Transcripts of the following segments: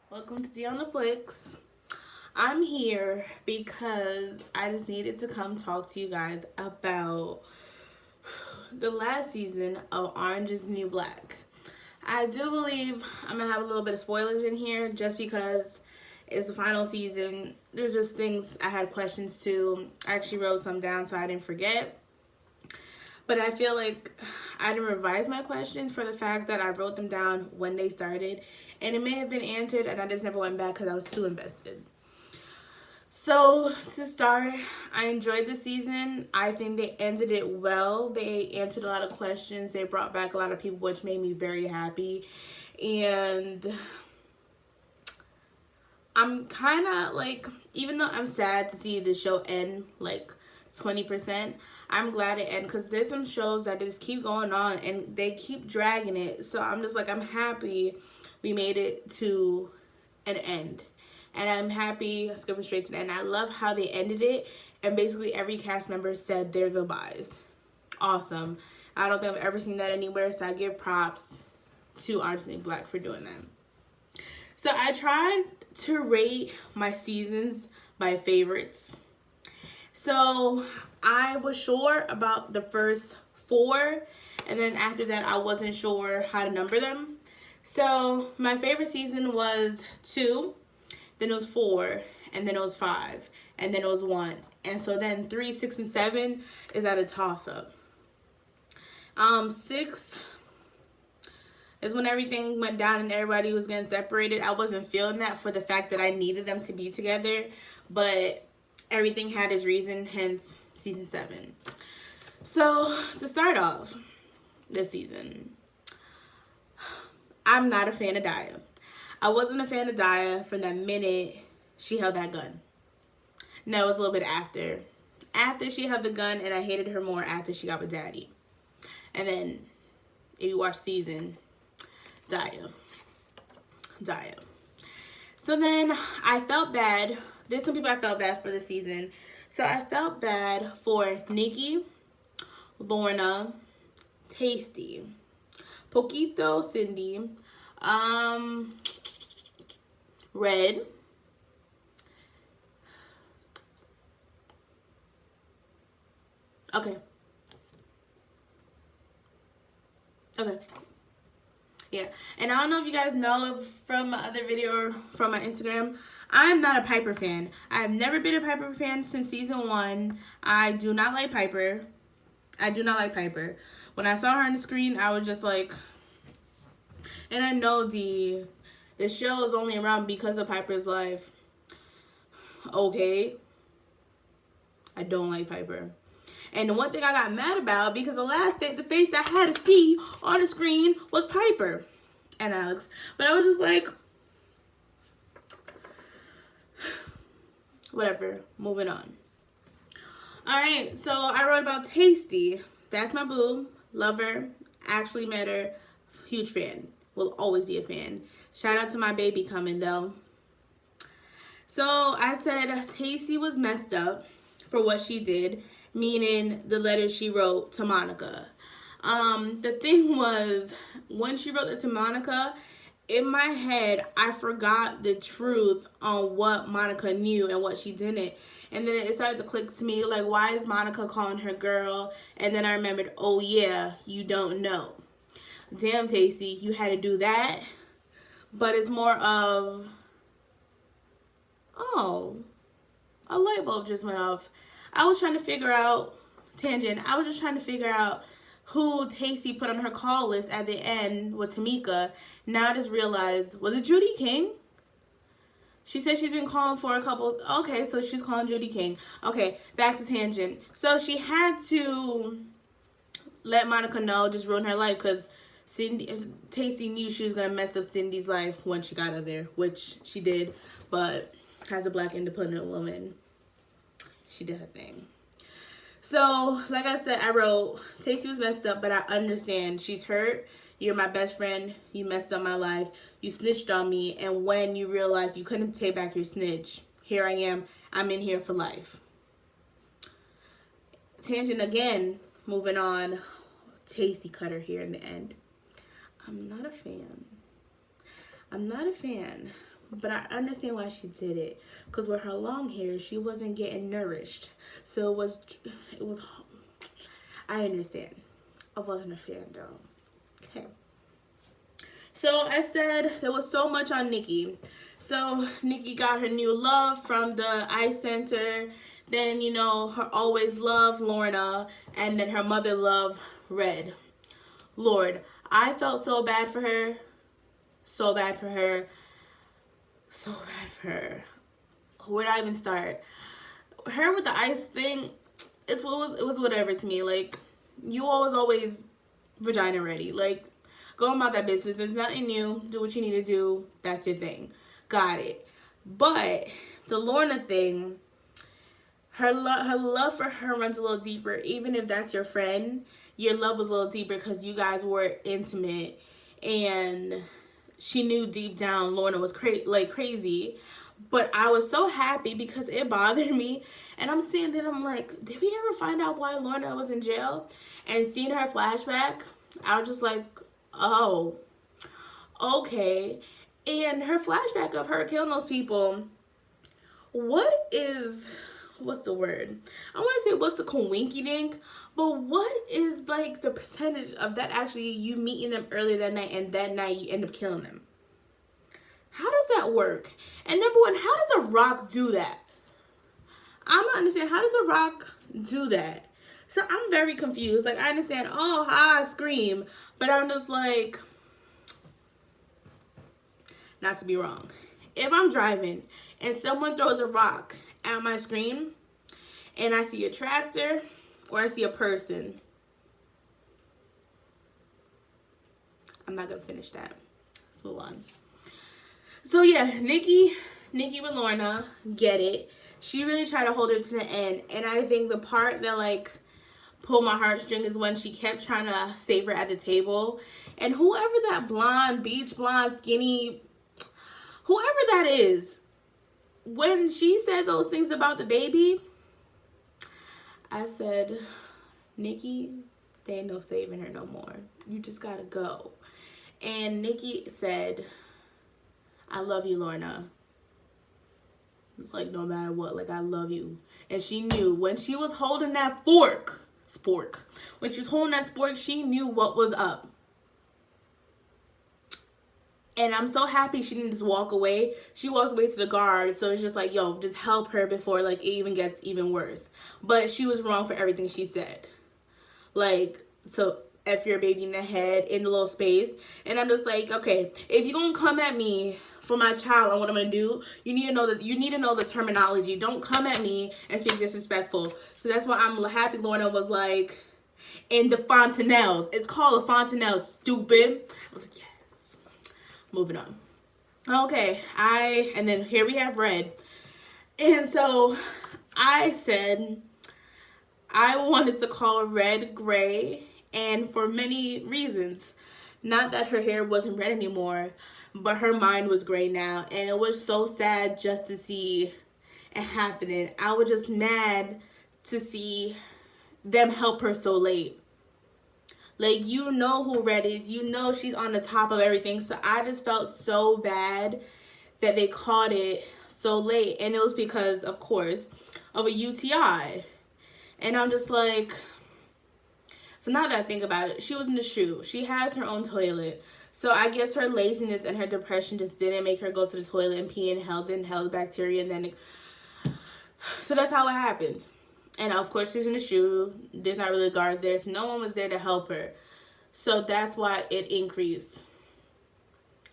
Welcome to D on the Flicks. I'm here because I just needed to come talk to you guys about the last season of Orange is the New Black. I do believe I'm gonna have a little bit of spoilers in here just because it's the final season. There's just things I had questions to. I actually wrote some down so I didn't forget. But I feel like I didn't revise my questions for the fact that I wrote them down when they started. And it may have been answered and I just never went back because I was too invested. So to start, I enjoyed the season. I think they ended it well. They answered a lot of questions. They brought back a lot of people, which made me very happy. And I'm kind of like, even though I'm sad to see the show end like 20%, I'm glad it ended because there's some shows that just keep going on and they keep dragging it. So I'm just like, I'm happy we made it to an end. And I'm happy, skipping straight to the end. I love how they ended it. And basically every cast member said their goodbyes. Awesome. I don't think I've ever seen that anywhere. So I give props to Orange is the New Black for doing that. So I tried to rate my seasons by favorites. So I was sure about the first 4. And then after that, I wasn't sure how to number them. So my favorite season was 2. Then it was 4, and then it was 5, and then it was 1. And so then 3, 6, and 7 is at a toss-up. 6 is when everything went down and everybody was getting separated. I wasn't feeling that for the fact that I needed them to be together, but everything had its reason, hence season 7. So to start off this season, I'm not a fan of Daya. I wasn't a fan of Daya from the minute she held that gun. No, it was a little bit after. After she held the gun, and I hated her more after she got with Daddy. And then, if you watch season, Daya. So then, I felt bad. There's some people I felt bad for this season. So I felt bad for Nikki, Lorna, Tasty, Poquito, Cindy, Red, okay, yeah, and I don't know if you guys know from my other video or from my Instagram, I'm not a Piper fan. I have never been a Piper fan since season 1. I do not like Piper. When I saw her on the screen, I was just like, and I know the show is only around because of Piper's life. Okay. I don't like Piper. And the one thing I got mad about, because the face I had to see on the screen was Piper and Alex. But I was just like, whatever, moving on. Alright, so I wrote about Tasty. That's my boo. Love her. Actually met her. Huge fan. Will always be a fan. Shout out to my baby coming though. So I said Tasty was messed up for what she did, meaning the letter she wrote to Monica. The thing was, when she wrote it to Monica, in my head, I forgot the truth on what Monica knew and what she didn't. And then it started to click to me, like, why is Monica calling her girl? And then I remembered, oh yeah, you don't know. Damn, Tasty, you had to do that. But it's more of, oh, a light bulb just went off. I was trying to figure out, tangent, I was just trying to figure out who Tasty put on her call list at the end with Tamika. Now I just realized, was it Judy King? She said she's been calling for a couple, okay, so she's calling Judy King. Okay, back to tangent. So she had to let Monica know, just ruin her life, because Tasty knew she was going to mess up Cindy's life when she got her there, which she did, but as a black independent woman, she did her thing. So, like I said, I wrote, Tasty was messed up, but I understand. She's hurt. You're my best friend. You messed up my life. You snitched on me, and when you realized you couldn't take back your snitch, here I am. I'm in here for life. Tangent again, moving on. Tasty cutter here in the end. I'm not a fan. but I understand why she did it. Because with her long hair, she wasn't getting nourished. So it was, I understand. I wasn't a fan though. Okay. So I said there was so much on Nikki. So Nikki got her new love from the eye center. Then, you know, her always love, Lorna. And then her mother love, Red. Lord, I felt so bad for her. So bad for her. So bad for her. Where'd I even start? Her with the ice thing, it was whatever to me. Like, you always vagina ready. Like, go about that business. It's nothing new. Do what you need to do. That's your thing. Got it. But the Lorna thing, her love for her runs a little deeper. Even if that's your friend, your love was a little deeper because you guys were intimate, and she knew deep down Lorna was crazy. But I was so happy because it bothered me. And I'm seeing that, I'm like, did we ever find out why Lorna was in jail? And seeing her flashback, I was just like, oh, okay. And her flashback of her killing those people, what's the word? I want to say what's the coinky dink, but what is like the percentage of that actually you meeting them earlier that night and that night you end up killing them? How does that work? And number one, how does a rock do that? I'm not understanding. How does a rock do that? So I'm very confused. Like, I understand, oh, I scream. But I'm just like, not to be wrong. If I'm driving and someone throws a rock at my screen and I see a tractor or I see a person, I'm not going to finish that. Let's move on. So yeah, Nikki with Lorna, get it. She really tried to hold her to the end. And I think the part that like pulled my heartstring is when she kept trying to save her at the table. And whoever that blonde, beach blonde, skinny, whoever that is, when she said those things about the baby, I said, Nikki, there ain't no saving her no more. You just gotta go. And Nikki said, I love you, Lorna. Like, no matter what, like, I love you. And she knew when she was holding that spork. When she was holding that spork, she knew what was up. And I'm so happy she didn't just walk away. She walks away to the guard. So it's just like, yo, just help her before, like, it even gets even worse. But she was wrong for everything she said. Like, so F your baby in the head, in the little space. And I'm just like, okay, if you're going to come at me for my child and what I'm going to do, you need to know the terminology. Don't come at me and speak disrespectful. So that's why I'm happy Lorna was like, in the fontanelles. It's called a fontanelle, stupid. I was like, yes. Moving on. Okay, and then here we have Red. And so I said I wanted to call Red gray, and for many reasons. Not that her hair wasn't red anymore, but her mind was gray now. And it was so sad just to see it happening. I was just mad to see them help her so late. Like, you know who Red is. You know she's on the top of everything. So I just felt so bad that they caught it so late. And it was because, of course, of a UTI. And I'm just like, so now that I think about it, she was in the shoe. She has her own toilet. So I guess her laziness and her depression just didn't make her go to the toilet and pee and held the bacteria. And then so that's how it happened. And of course, she's in the shoe. There's not really guards there. So no one was there to help her. So that's why it increased.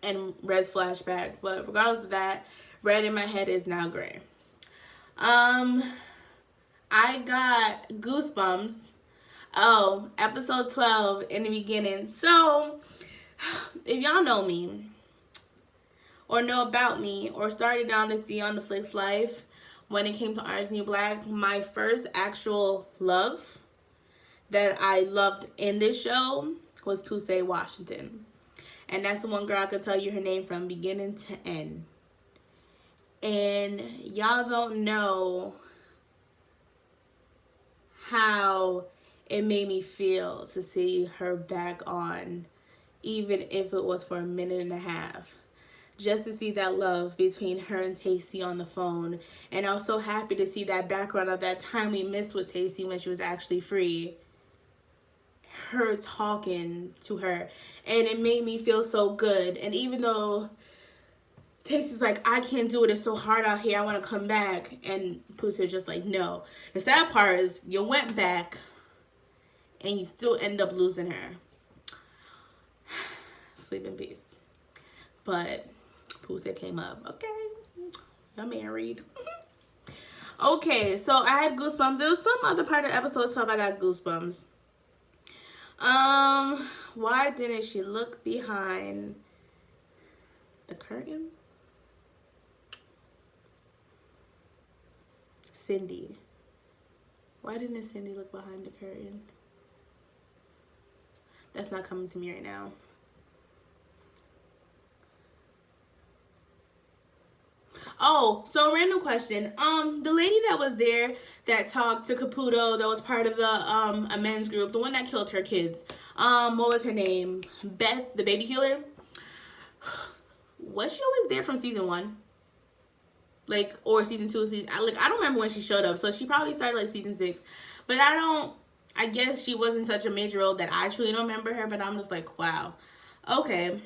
And Red's flashback. But regardless of that, Red in my head is now gray. I got goosebumps. Oh, episode 12 in the beginning. So, if y'all know me, or know about me, or started down this D on the Flicks life, when it came to Orange New Black, my first actual love that I loved in this show was Pusey Washington. And that's the one girl I could tell you her name from beginning to end. And y'all don't know how it made me feel to see her back on, even if it was for a minute and a half. just to see that love between her and Tacey on the phone. And I was so happy to see that background of that time we missed with Tacey when she was actually free. Her talking to her. And it made me feel so good. And even though Tacey's like, I can't do it, it's so hard out here, I want to come back. And Poosie's just like, no. The sad part is you went back and you still end up losing her. Sleep in peace. But Poosie came up. Okay, you're married. Okay, so I had goosebumps. There was some other part of episode 12 I got goosebumps. Why didn't she look behind the curtain? Cindy. Why didn't Cindy look behind the curtain? That's not coming to me right now. Oh, so random question. The lady that was there that talked to Caputo, that was part of the a men's group, the one that killed her kids. What was her name? Beth, the baby killer. Was she always there from season 1? Like, or season 2, I don't remember when she showed up. So she probably started like season 6. But I guess she wasn't such a major role that I truly don't remember her, but I'm just like, wow. Okay.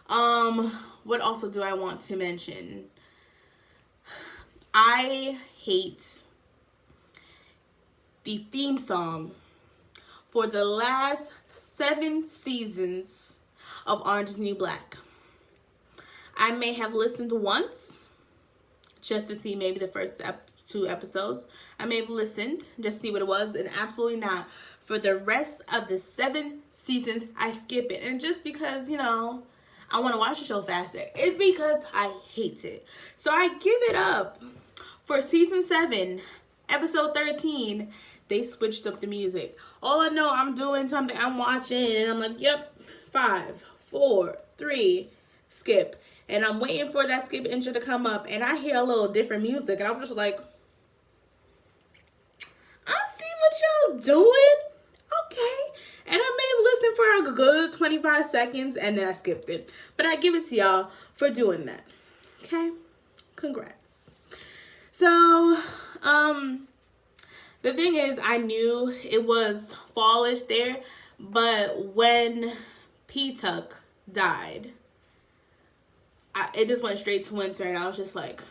What also do I want to mention? I hate the theme song for the last 7 seasons of Orange is the New Black. I may have listened once just to see maybe the first 2 episodes. I may have listened just to see what it was, and absolutely not. For the rest of the 7 seasons, I skip it. And just because, you know, I want to watch the show faster, it's because I hate it. So I give it up. For season 7, episode 13, they switched up the music. All I know, I'm doing something, I'm watching, and I'm like, yep, 5, 4, 3, skip. And I'm waiting for that skip intro to come up, and I hear a little different music, and I'm just like, I see what y'all doing. Okay. And I may have listened for a good 25 seconds, and then I skipped it. But I give it to y'all for doing that. Okay? Congrats. So, the thing is, I knew it was fallish there, but when P-Tuck died, it just went straight to winter, and I was just like,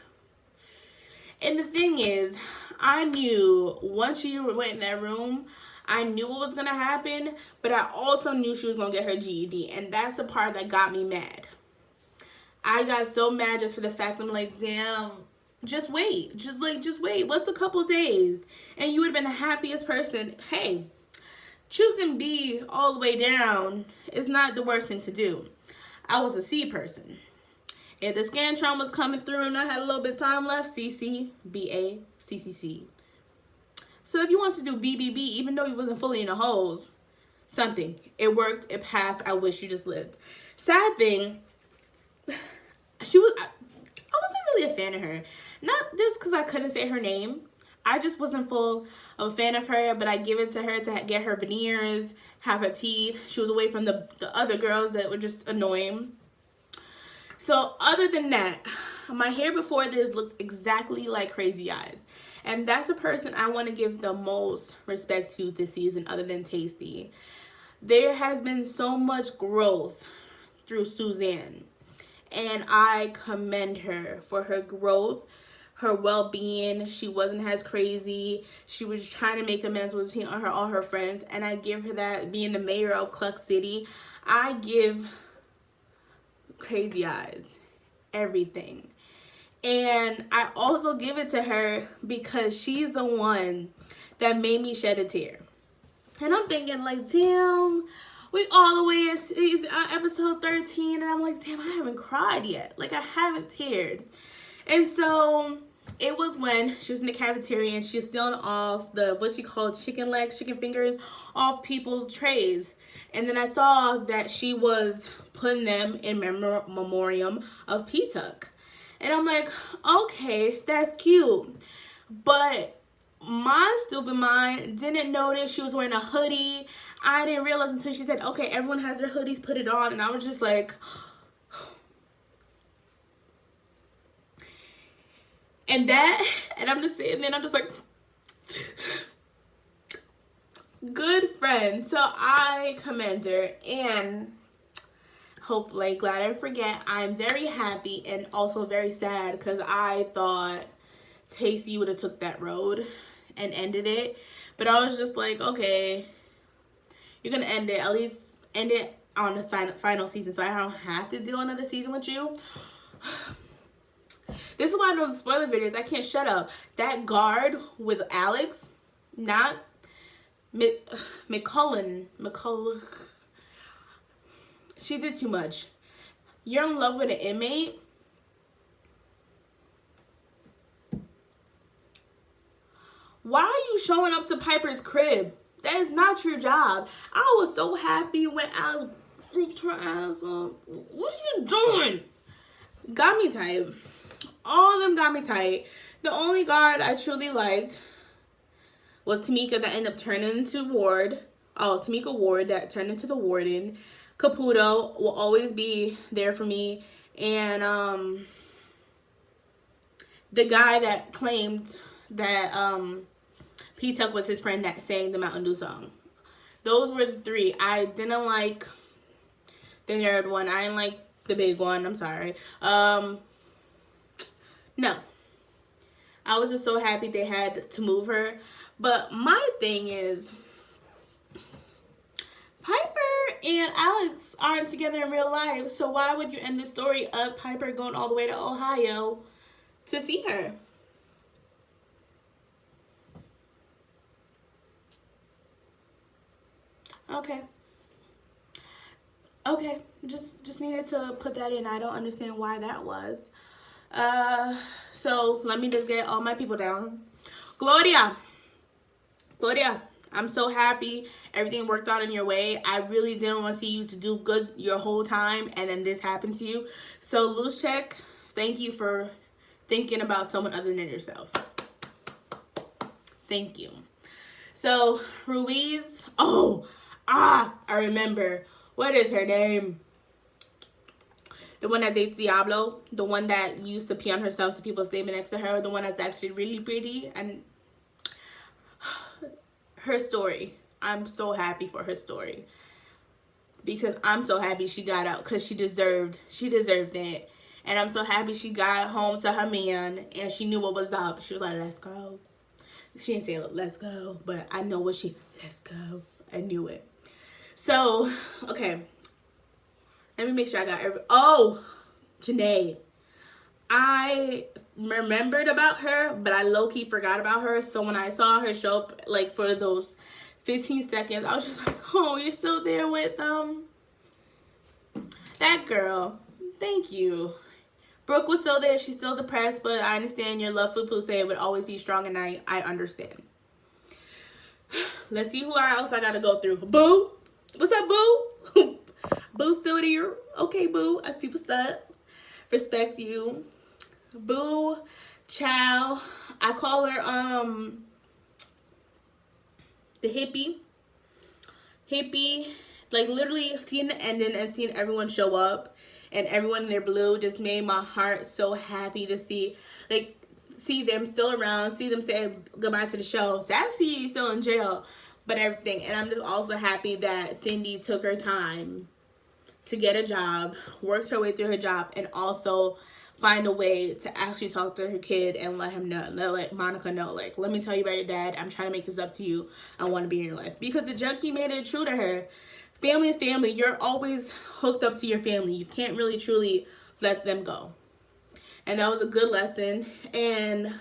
and the thing is, I knew once she went in that room, I knew what was going to happen, but I also knew she was going to get her GED, and that's the part that got me mad. I got so mad just for the fact I'm like, damn, just wait. Just wait. What's a couple days? And you would have been the happiest person. Hey, choosing B all the way down is not the worst thing to do. I was a C person. If the Scantron was coming through and I had a little bit of time left, CC, BA, CCC. So if you want to do BBB, even though you wasn't fully in the holes, something. It worked. It passed. I wish you just lived. Sad thing, I wasn't really a fan of her. Not just because I couldn't say her name. I just wasn't full of a fan of her, but I give it to her to get her veneers, have her teeth. She was away from the other girls that were just annoying. So other than that, my hair before this looked exactly like Crazy Eyes. And that's a person I want to give the most respect to this season other than Tasty. There has been so much growth through Suzanne. And I commend her for her growth, her well-being. She wasn't as crazy. She was trying to make amends between all her friends. And I give her that. Being the mayor of Cluck City, I give Crazy Eyes everything. And I also give it to her because she's the one that made me shed a tear. And I'm thinking like, damn, we all the way at episode 13, and I'm like, damn, I haven't cried yet. Like, I haven't teared. And so it was when she was in the cafeteria and she was stealing off the, what she called chicken legs, chicken fingers, off people's trays. And then I saw that she was putting them in memoriam of P-Tuck. And I'm like, okay, that's cute. But my stupid mind didn't notice she was wearing a hoodie. I didn't realize until she said, okay, everyone has their hoodies, put it on. And I was just like, And I'm just sitting there and I'm just like, good friend. So I commend her, and hopefully, glad I didn't forget, I'm very happy and also very sad because I thought Tasty would have took that road and ended it. But I was just like, okay, you're going to end it. At least end it on the final season so I don't have to do another season with you. This is why I don't spoiler videos. I can't shut up. That guard with Alex, not McCullen. She did too much. You're in love with an inmate. Why are you showing up to Piper's crib? That is not your job. I was so happy when Alex grouped her ass up. What are you doing? Got me tight. All of them got me tight. The only guard I truly liked was Tamika that ended up turning into Ward. Oh, Tamika Ward that turned into the warden. Caputo will always be there for me. And the guy that claimed that P-Tuck was his friend that sang the Mountain Dew song. Those were the three. I didn't like the nerd one. I didn't like the big one. I'm sorry. No. I was just so happy they had to move her. But my thing is, Piper and Alex aren't together in real life. So why would you end the story of Piper going all the way to Ohio to see her? Okay, just needed to put that in. I don't understand why that was. So let me just get all my people down. Gloria, I'm so happy everything worked out in your way. I really didn't want to see you to do good your whole time, and then this happened to you. So loose check, thank you for thinking about someone other than yourself. Thank you. So Ruiz, I remember. What is her name? The one that dates Diablo. The one that used to pee on herself so people stay next to her. The one that's actually really pretty. And her story. I'm so happy for her story. Because I'm so happy she got out. Because she deserved it. And I'm so happy she got home to her man. And she knew what was up. She was like, let's go. She didn't say let's go. But I know what let's go. I knew it. So, okay. Let me make sure I got Janae. I remembered about her, but I low-key forgot about her. So when I saw her show up, like, for those 15 seconds, I was just like, oh, you're still there with, that girl. Thank you. Brooke was still there. She's still depressed, but I understand your love for Poussey would always be strong, and I understand. Let's see who else I gotta go through. Boo! What's up, Boo? Boo still here? Okay, Boo. I see what's up. Respect you. Boo. Chow. I call her, the hippie. Hippie. Like, literally seeing the ending and seeing everyone show up and everyone in their blue just made my heart so happy to see. Like, see them still around. See them say goodbye to the show. Sad to see you still in jail. But everything. And I'm just also happy that Cindy took her time to get a job, works her way through her job, and also find a way to actually talk to her kid and let him know, let Monica know, like, let me tell you about your dad. I'm trying to make this up to you. I want to be in your life. Because the junkie made it true to her. Family is family. You're always hooked up to your family. You can't really truly let them go. And that was a good lesson. And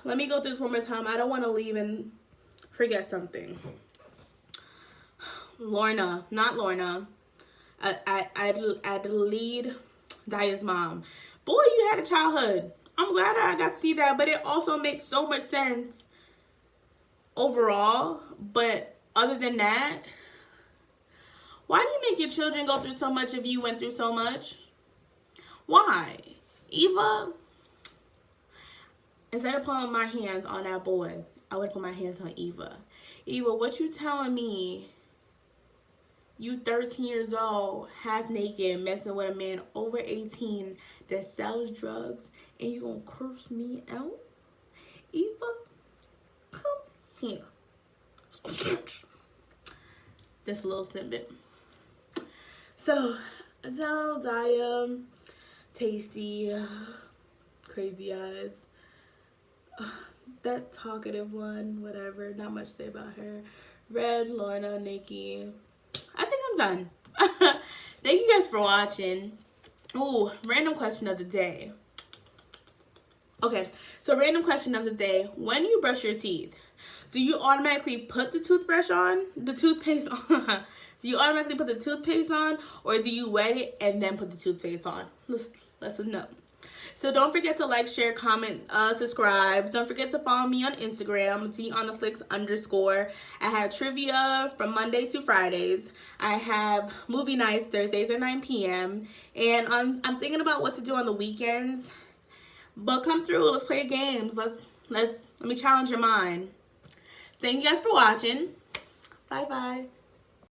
let me go through this one more time. I don't want to leave and forget something. Lorna, not Lorna. Adelaide, Daya's mom. Boy, you had a childhood. I'm glad I got to see that, but it also makes so much sense overall. But other than that, why do you make your children go through so much if you went through so much? Why? Eva, instead of putting my hands on that boy, I would put my hands on Eva. Eva, what you telling me You 13 years old, half naked, messing with a man over 18 that sells drugs, and you gonna curse me out? Eva, come here. This little snippet. So, Adele, Daya, Tasty, Crazy Eyes, that talkative one, whatever, not much to say about her. Red, Lorna, Nikki. I think I'm done. Thank you guys for watching. Ooh, random question of the day. Okay, so random question of the day. When you brush your teeth, do you automatically put the toothbrush on? The toothpaste on? Do you automatically put the toothpaste on? Or do you wet it and then put the toothpaste on? Let's know. So don't forget to like, share, comment, subscribe. Don't forget to follow me on Instagram, _. I have trivia from Monday to Fridays. I have movie nights Thursdays at 9 p.m. And I'm thinking about what to do on the weekends. But come through, let's play games. Let me challenge your mind. Thank you guys for watching. Bye bye.